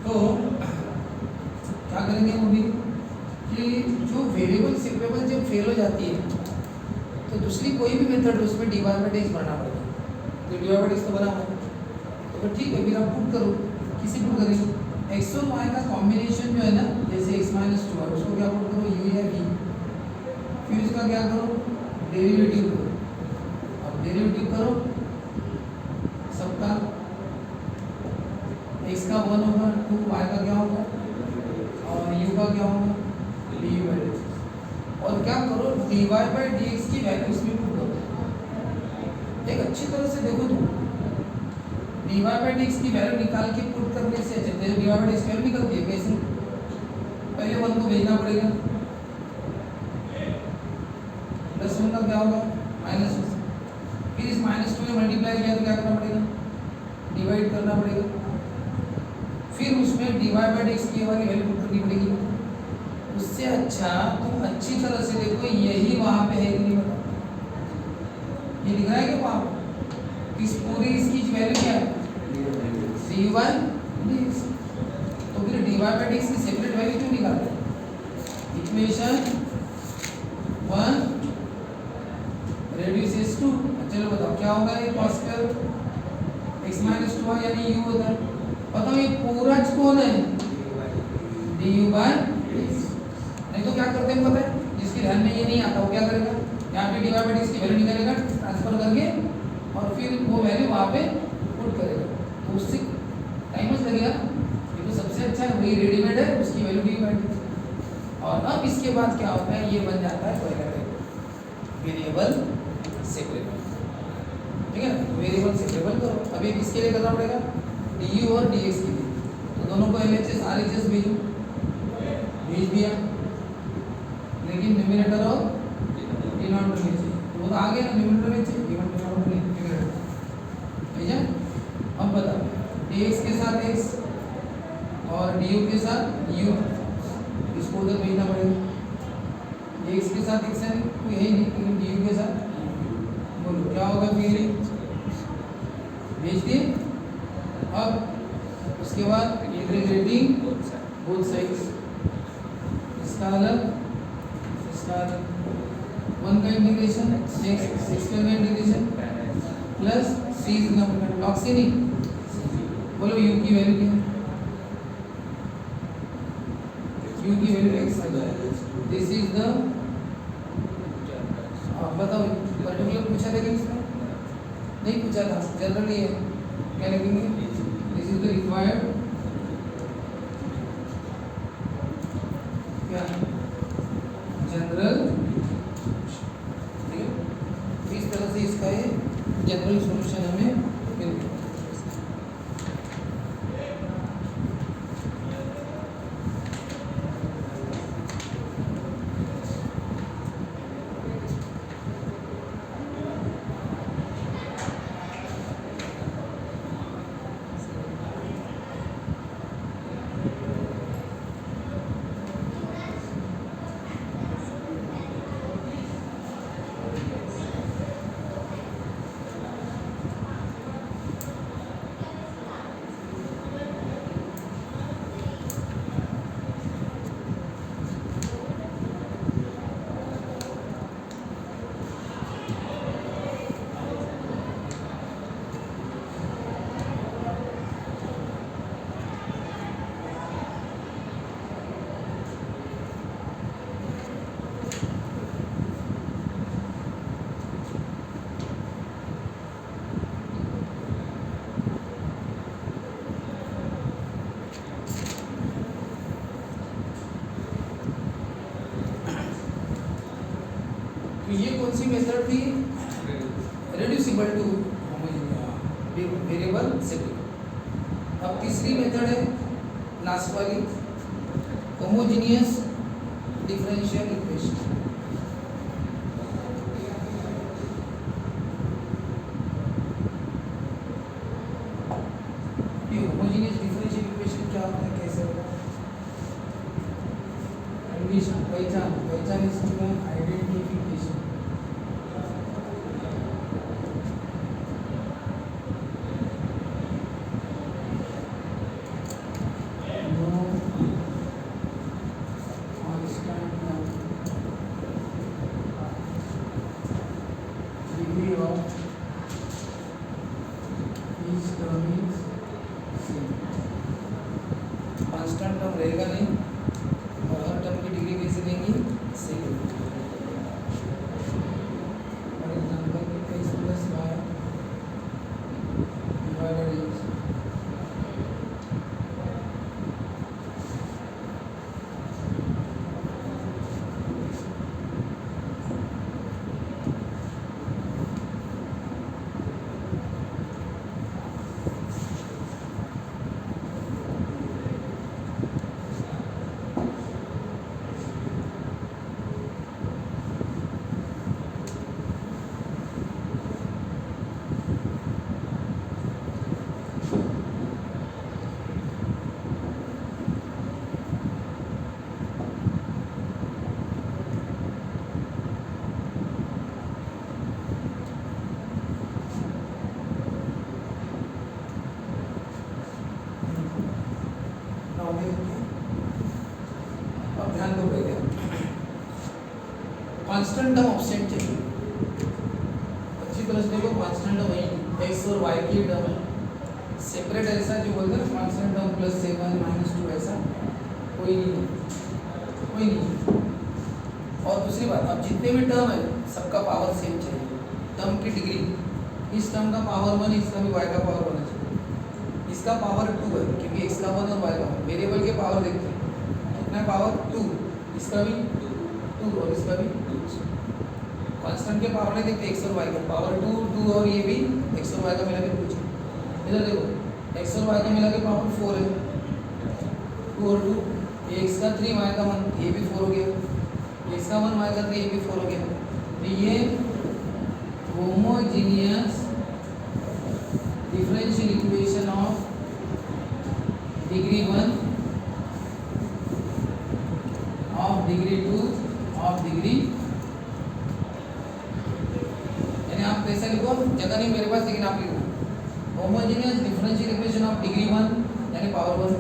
तो क्या करेंगे हम अभी कि जो वेरिएबल सेपरेबल जब फेल हो जाती है तो दूसरी कोई भी मेथड उसमें dy बाई dx भरना पड़ेगा। तो dy बाई dx तो बना हुआ है, तो फिर ठीक है, फिर आप पुट करो, किसी पुट करेंगे x और y का कॉम्बिनेशन जो है ना, जैसे x माइनस 2 है उसको क्या पुट करो u या v, फिर इसका क्या करो डेरिवेटिव करो। अब डेरिवेटिव करो सबका, x का 1 होगा 2, y का क्या होगा और u का क्या होगा du बाई dx, और क्या करो dy बाई dx की वैल्यू इसमें पुट करो। एक अच्छी तरह से देखो तुम, dy बाई dx की वैल्यू निकाल के पुट करने से अच्छा, dy बाई dx वैल्यू निकलती है कैसे, पहले 1 को भेजना पड़ेगा, प्लस 1 का क्या होगा माइनस 1, फिर इस माइनस 2 में मल्टीप्लाई किया तो क्या करना पड़ेगा डिवाइड करना पड़ेगा, फिर उसमें dy बाई dx की वाली वैल्यू पुट करनी पड़ेगी। उससे अच्छा तुम अच्छी तरह से देखो यही वहां पे है कि नहीं, बताओ ये दिख रहा है क्या वहां पे, इस पूरी इसकी वैल्यू क्या है dy बाई dx, तो फिर dy बाई dx की सेपरेट वैल्यू क्यों निकालते हैं, इक्वेशन 1 रेड्यूसेस टू, चलो बताओ क्या होगा ये cos स्क्वायर x माइनस 2 यानी u होता है, बताओ ये पूरा कौन है du बाई dx, नहीं तो क्या करते हैं पता है, जिसके ध्यान में ये नहीं आता वो क्या करेगा यहाँ पे dy बाई dx की वैल्यू निकालेगा ट्रांसफर करके और फिर वो वैल्यू वहाँ पे पुट करेगा, तो उससे टाइम मच लगेगा, ये तो सबसे अच्छा है, वही रेडीमेड है उसकी वैल्यू dy बाई dx। और अब इसके बाद क्या होता है, ये बन जाता है वेरिएबल सेपरेबल, ठीक है ना, वेरिएबल सेपरेबल करो। अब ये किसके लिए करना पड़ेगा du और dx के लिए, तो दोनों को LHS RHS भेजो, भेज दिया, लेकिन न्यूमरेटर और डिनोमिनेटर में चाहिए, तो वो तो आ गया ना, न्यूमरेटर में चाहिए डिनोमिनेटर नहीं, ठीक है। अब बताओ dx के साथ x और du के साथ u, इसको उधर भेजना पड़ेगा, dx के साथ x है तो यही नहीं, लेकिन du के साथ बोलो क्या होगा फिर, भेज दिए। अब उसके बाद इंटीग्रेटिंग बोथ साइड्स, इसका अलग इसका अलग, 1 का इंटीग्रेशन x का इंटीग्रेशन प्लस c लॉग से नहीं, बोलो u की वैल्यू क्या है, u की वैल्यू x है, दिस इज द, बताओ पर्टिकुलर पूछा था कि इसमें नहीं पूछा था, जनरल ही है, क्या लिखेंगे दिस इज द रिक्वायर्ड क्या जनरल, ठीक है, इस तरह से इसका ये जनरल सॉल्यूशन हमें मिल गया। तो ये कौन सी मेथड थी, रेड्यूसिबल टू वेरिएबल सेपरेबल। अब तीसरी मेथड है लास्ट वाली, होमोजेनियस डिफरेंशियल इक्वेशन। ये होमोजेनियस डिफरेंशियल इक्वेशन क्या होता है, कैसे होता है, कंडीशन पहचान इसकी आइडेंटिफिकेशन, कांस्टेंट टर्म ऑब्सेंट चाहिए। अच्छी तरह से देखो, कांस्टेंट टर्म वही एक्स और वाई की टर्म है। सेपरेट ऐसा जो बोलते हैं कांस्टेंट टर्म +7 -2 ऐसा कोई नहीं। और दूसरी बात, अब जितने भी टर्म है सबका पावर सेम चाहिए। टर्म की डिग्री, इस टर्म का पावर 1, इसका भी y का पावर 1 चाहिए। इसका पावर 2 है क्योंकि x का 1 और y का 1। वेरिएबल के पावर देखते हैं, कितना पावर 2, इसका भी 2 और इसका भी 2। कांस्टेंट के पावर नहीं देखते, x और y का पावर 2 और ये भी x और y का मिला के 2। इधर देखो, x और y का मिला के पावर 4 है, 2 और 2, ये x का 3 y का 1, ये भी 4 हो गया। x का 1 y का 3, ये भी 4 हो गया। तो ये homogeneous differential equation of degree 1, of degree 2, of degree, यानी आप कैसा लिखो, जगह नहीं मेरे पास लेकिन आप लिखो homogeneous differential equation of degree 1 यानी power 1,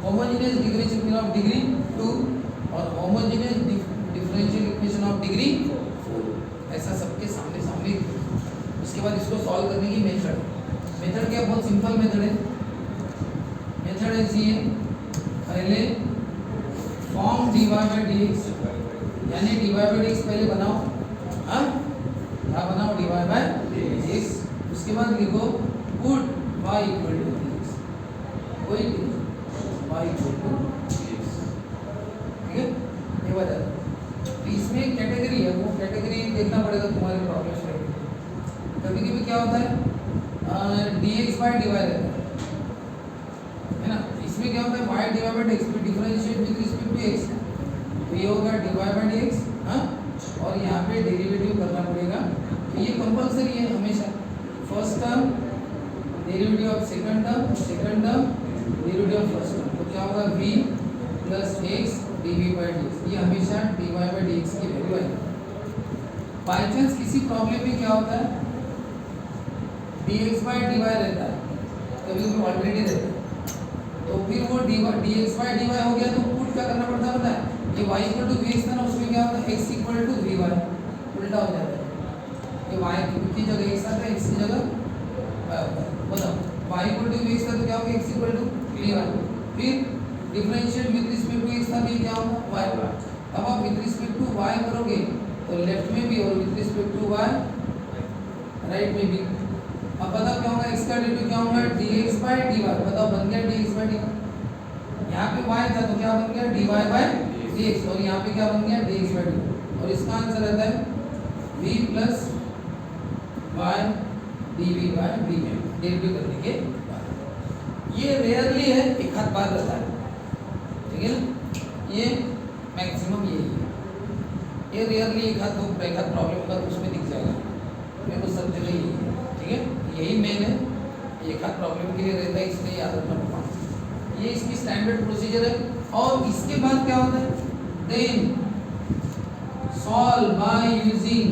homogeneous differential equation of degree 2 और homogeneous differential equation of degree 4, ऐसा सबके सामने। उसके बाद इसको सॉल्व करने की मेथड क्या, बहुत सिंपल मेथड है। मेथड ऐसी है, पहले फॉर्म dy बाई dx, यानी dy बाई dx पहले बनाओ, हाँ क्या बनाओ, dy बाई dx। उसके बाद लिखो put y equal to dx, कोई y इक्वल टू dx, ठीक है, ये बात है। तो इसमें कैटेगरी है, वो कैटेगरी देखना पड़ेगा तुम्हारी प्रॉब्लम्स में। कभी कभी क्या होता है, dx बाई dy रहता है ना, इसमें क्या होता है, y dy बाई dx पे differentiate with respect to x, तो ये होगा dy बाई dx, हाँ, और यहाँ पे डेरिवेटिव करना पड़ेगा। तो ये कंपलसरी है हमेशा, first term derivative of second term derivative of first term, तो क्या होगा v plus x dv by dx, ये हमेशा dy बाई dx की वैल्यू है। बाई चांस किसी प्रॉब्लम में क्या होता है, dx बाई dy रहता है, कभी कभी ऑलरेडी रहता है, तो फिर वो dx बाई dy हो गया तो पुट क्या करना पड़ता है पता है, ये y इक्वल टू vx था ना, उसमें क्या होता है x इक्वल टू vy, उल्टा हो जाता है। ये y की जगह x आता है, x की जगह y होता है। बताओ y इक्वल टू vx था तो क्या होगा, x इक्वल टू vy, फिर differentiate with respect to x था तो ये क्या होगा y। अब आप विद रिस्पेक्ट टू y करोगे तो लेफ्ट में भी और with respect to y right में भी। अब बताओ क्या होगा, x का डेरिवेटिव क्या होगा, dx बाई dy, बताओ बन गया dx बाई dy। यहाँ पे y था तो क्या बन गया, dy बाई dx, और यहाँ पे क्या बन गया, dx बाई dy, और इसका आंसर रहता है v plus y dv by dy, derivative करने के बाद। ये रेयरली है, एक हाथ बार रहता है, ठीक है ना, ये मैक्सिमम यही है। ये रेयरली एक हाथ प्रॉब्लम का उसमें दिख जाएगा, मेरे को सब जगह यही है, ठीक है, यही मेन है, एक हाथ प्रॉब्लम के लिए रहता है, इसलिए याद रखना पड़ता। ये इसकी स्टैंडर्ड प्रोसीजर है। और इसके बाद क्या होता है, then solve by using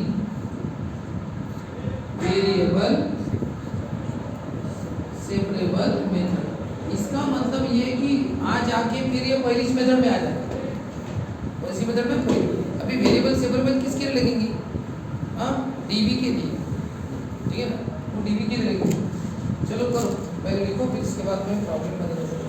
variable separable method. इसका मतलब ये है कि आज आके फिर ये पहली मेथड में आ जाए, उसी मेथड में कोई अभी वेरिएबल सेपरेबल किसके लिए लगेंगी, हाँ डीवी के लिए, ठीक है ना, वो डीवी के लिए लगेंगी। चलो करो, पहले लिखो, फिर इसके बाद में प्रॉब्लम बदल जाएगा।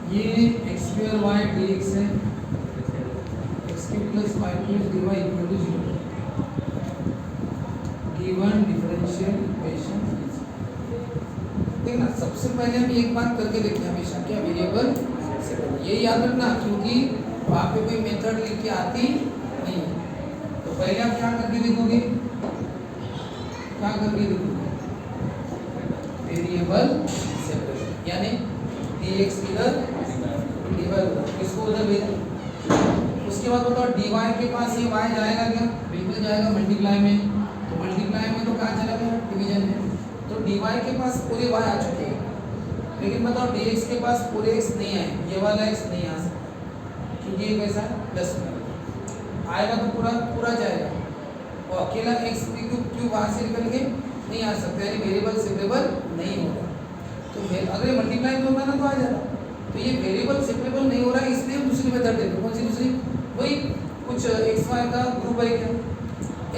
ये x square y d x है, x cube plus y plus d y equal to 0। Given differential equation. देखना सबसे पहले हम एक बात करके देखते हैं हमेशा, क्या वेरिएबल सेपरेबल, ये याद रखना, क्योंकि वहाँ पे कोई मेथड लिख के आती नहीं है। तो पहले आप क्या करके देखोगे, क्या करके देखोगे, वेरिएबल सेपरेबल, यानी dx इधर dy उधर, इसको उधर भेजा। उसके बाद बताओ dy के पास ये y जाएगा क्या, बिल्कुल जाएगा मल्टीप्लाई में, तो मल्टीप्लाई में तो कहाँ चला गया, डिवीजन में, तो dy के पास पूरे y आ चुके हैं, लेकिन बताओ dx के पास पूरे x नहीं आए, ये वाला x नहीं आ सकता, क्योंकि ये कैसा है प्लस में आएगा तो पूरा पूरा जाएगा, और अकेला x क्यों वहाँ से निकल के नहीं आ सकता, यानी वेरिएबल सेपरेबल नहीं होगा। तो अगर मल्टीप्लाई होगा ना तो आ जाता, तो ये वेरिएबल सेपरेबल नहीं हो रहा है, इसलिए हम दूसरी मेथड देते हैं। कौन सी दूसरी, वही कुछ एक्स वाई का ग्रुप है क्या,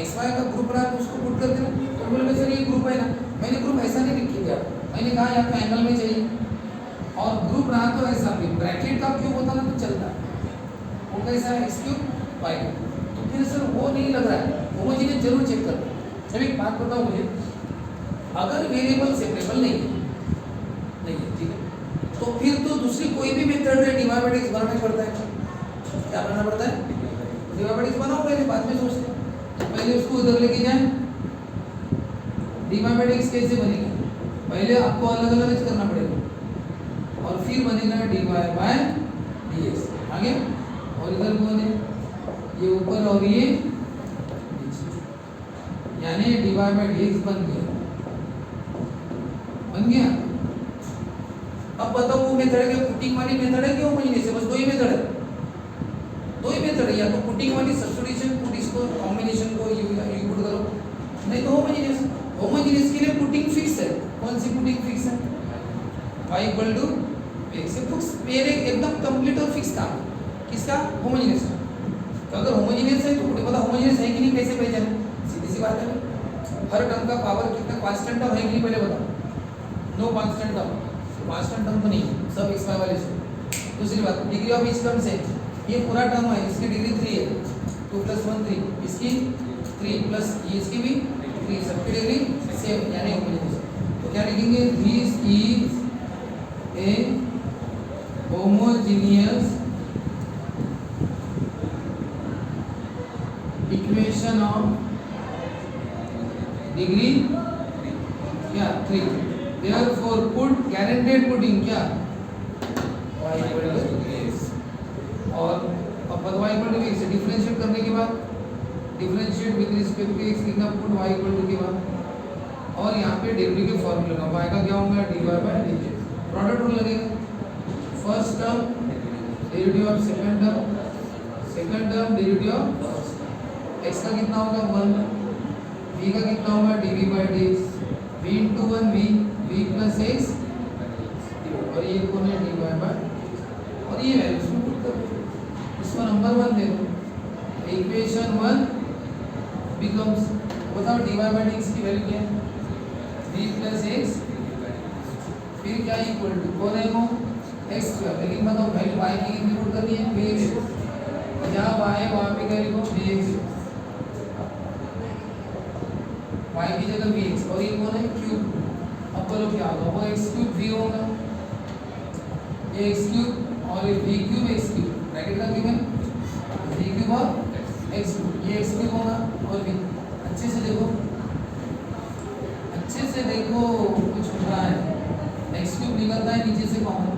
एक्स वाई का ग्रुप रहा तो उसको पुट कर देना, तो बोले सर ये ग्रुप है ना, मैंने ग्रुप ऐसा नहीं लिख दिया, मैंने कहा यहाँ पे एंगल में चाहिए, और ग्रुप रहा तो ऐसा भी ब्रैकेट का क्यूब होता ना तो चलता, वो कैसा है एक्स क्यूब वाई क्यूब, तो फिर सर वो नहीं लग रहा है, होमोजेनियस जरूर चेक कर। जब एक बात बताओ मुझे, अगर वेरिएबल सेपरेबल नहीं है ठीक है, तो फिर तो दूसरी कोई भी मेथड है डिवाइड बाय एक्स बनाना पड़ता है, क्या बनाना पड़ता है, डिवाइड बाय एक्स बनाओ, पहले बाद में सोचते हैं, तो पहले उसको उधर लेके जाए, डिवाइड बाय एक्स कैसे बनेगा, पहले आपको अलग अलग करना पड़ेगा, और फिर बनेगा डिवाइड बाय डीएक्स, आगे, और इधर कौन है, ये ऊपर और ये नीचे, यानी डिवाइड बाय डीएक्स बन गया। अब बताओ वो मेथड है, पुटिंग वाली मेथड है कि होमोजेनियस है, बस दो ही मेथड है, या तो पुटिंग वाली सब्स्टिट्यूशन, पुट इसको कॉम्बिनेशन को यू पुट करो, नहीं तो होमोजेनियस के लिए पुटिंग फिक्स है। कौन सी पुटिंग फिक्स है, y इक्वल टू x, मेरे एकदम कंप्लीट और फिक्स था, किसका, होमोजेनियस का। अगर होमोजेनियस है तो मुझे पता होमोजेनियस है कि नहीं, कैसे पहचाने, सीधी सी बात है, हर टर्म का पावर कितना कांस्टेंट टर्म है कि नहीं, पहले बताओ, no constant term, constant term तो नहीं है, सब एक्स वाई वाले से। दूसरी बात, डिग्री ऑफ ईच टर्म से, ये पूरा टर्म है, इसकी डिग्री 3 है, 2 + 1 3, इसकी 3 प्लस ये इसकी भी 3, सबकी डिग्री सेम, यानी होमोजेनियस। तो क्या लिखेंगे, this is a homogeneous equation of degree क्या 3, therefore put guaranteed putting क्या y इक्वल टू x, और अब y इक्वल टू x से डिफरेंशिएट करने के बाद, differentiate with respect to x लिखना, पुट y इक्वल टू के बाद, और यहाँ पे डेरिवेटिव के फॉर्मूला का y का क्या होगा, dy by dt, product rule लगेगा, first term derivative of second term derivative of x का कितना होगा 1, v का कितना होगा dv by dx, v into 1 v plus x, और ये कौन है dy बाय, और ये वैल्यूज में पुट करो, इसको नंबर 1 दे दो, इक्वेशन 1 बिकम्स, बताओ dy बाय dx की वैल्यू क्या है, v प्लस x, फिर क्या इक्वल टू, कौन है वो x स्क्वायर, लेकिन बताओ वैल्यू y की कितनी पुट करनी है, vx, जहाँ y है वहाँ पे क्या लिखो vx, y की जगह vx, और ये कौन है क्यूब, अब बोलो क्या होगा, वो x क्यूब v होगा, ये x क्यूब और ये v cube x cube, bracket का क्यूब है v क्यूब और x क्यूब, ये x क्यूब होगा और v, अच्छे से देखो कुछ हो रहा है, x क्यूब निकलता है नीचे से कॉमन,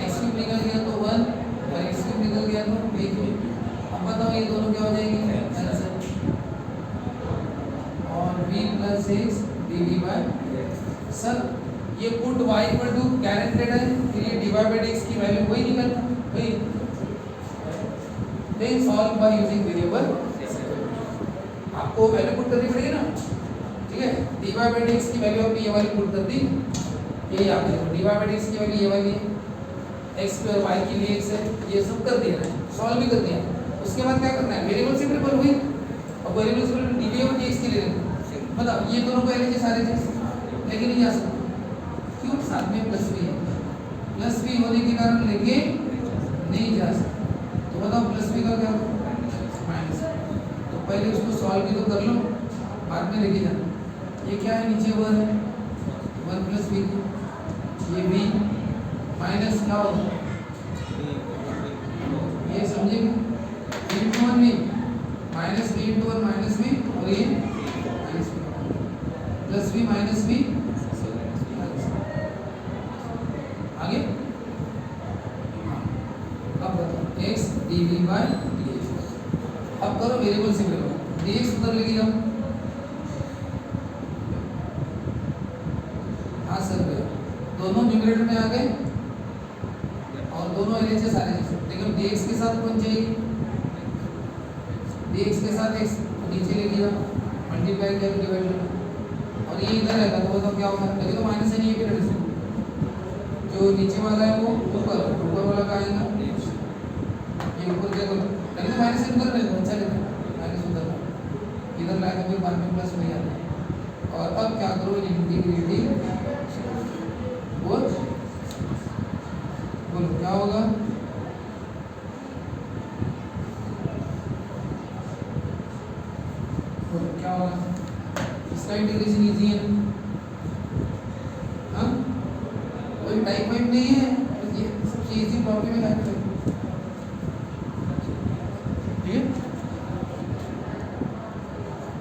x क्यूब निकल गया तो 1 और x क्यूब निकल गया तो v क्यूब, अब बताओ ये दोनों क्या हो जाएंगे आंसर, और v plus x dv by, sir ये put y equal to guaranteed है, फिर ये डिवाइड बाय x की वैल्यू वही निकलना, वही, then solve by using variable, आपको वैल्यू पुट करनी पड़ेगी ना, ठीक है, डिवाइड बाय x की वैल्यू आपने ये वाली पुट कर दी, ये आप देखो डिवाइड बाय x की वैल्यू ये वाली है, x स्क्वायर y के लिए x है, ये सब कर दिया है, सॉल्व भी कर दिया, उसके बाद क्या करना है, वेरिएबल सेपरेबल हुई, अब वेरिएबल सेपरेबल dv और dx के लिए मतलब ये दोनों पहले के सारे थे, लेकिन नहीं आ सकते, क्यों, साथ में प्लस भी है, प्लस भी होने के कारण लेके नहीं जा सकते। तो बताओ प्लस बी का क्या होगा? माइनस। तो पहले उसको सॉल्व भी तो कर लो, बाद में लेके जाना। ये क्या है? नीचे 1 है, 1 प्लस बी, ये बी माइनस क्या होगा? ये समझेंगे, इंटू 1 नहीं, minus B into 1 minus B, और ये minus B plus B minus B आगे। अब बताओ x dv by dx। अब करो वेरिएबल से वेरिएबल, dx उधर लेके जाओ। हाँ सर भैया, दोनों न्यूमरेटर में आ गए और दोनों LHS आ रहे हैं, लेकिन dx के साथ कौन चाहिए? dx के साथ x नीचे लेके जाओ, मल्टीप्लाई करके डिवाइड करो, और ये इधर रहेगा। तो बताओ क्या होगा? लेकिन तो माइनस है नहीं, ये भी जो नीचे वाला है वो ऊपर, ऊपर वाला का आएगा ये ऊपर क्या करो, लेकिन तो माइनस इधर रहेगा, अच्छा लेकिन माइनस उधर इधर लाएगा, कोई बाद में प्लस नहीं आता। और अब क्या करो? इंटीग्रेटिंग बोथ, बोलो क्या होगा? बोलो क्या होगा? इसका इंटीग्रेशन इजी है, हाँ कोई टाइप वाइप नहीं है, ये सबसे इजी प्रॉब्लम है लाइफ में, ठीक है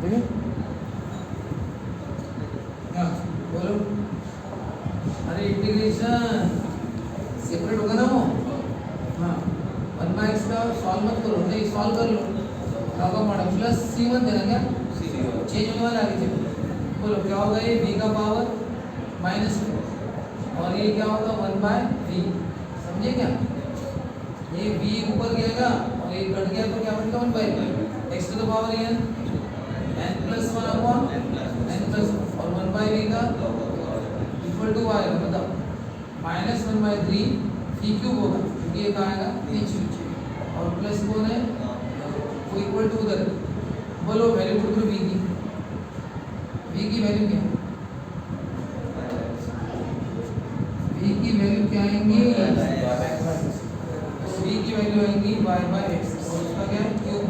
ठीक है। हाँ बोलो, अरे इंटीग्रेशन सेपरेट होगा ना वो, हाँ 1/x का सॉल्व मत करो, नहीं सॉल्व कर लो, लॉग ऑफ मॉडल प्लस सी मत देना, क्या चेंज होने वाला आगे चलो। बोलो क्या होगा? ये v का पावर माइनस, और ये क्या होगा? 1/v, समझे क्या? ये v ऊपर गिरेगा और ये कट गया तो क्या बनेगा? 1/v, x to the power n, n plus 1 upon n plus 1, और 1/v का इक्वल टू आएगा, बताओ -1/3 v क्यूब होगा, क्योंकि ये कहाँ आएगा? नीचे, और प्लस कौन है? वो इक्वल टू उधर। बोलो वैल्यू पुट करो v की, v की वैल्यू क्या है? v की वैल्यू क्या आएंगी? v की वैल्यू आएंगी y/x, और उसका क्या है? क्यूब,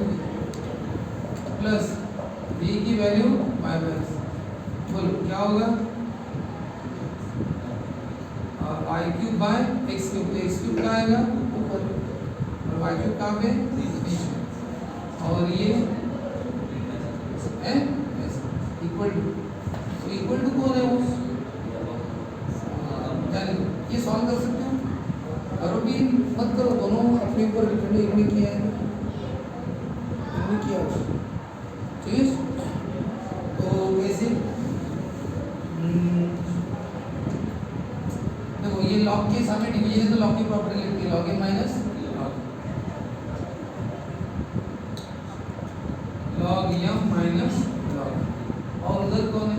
प्लस v की वैल्यू y/x। बोलो क्या होगा? y³ बाय x³, तो x³ क्या आएगा? ऊपर, और y³ कहाँ पे? नीचे, और ये इक्वल टू कौन है वो? ये सॉल्व कर सकते हो, करो भी मत करो, दोनों अपने ऊपर डिपेंड है, इनने किया है इनने किया, ठीक है। तो कैसे? देखो ये लॉग के सामने डिवीजन है, तो लॉग की प्रॉपर्टी लिखते हैं, log n minus log m minus log, और उधर कौन है?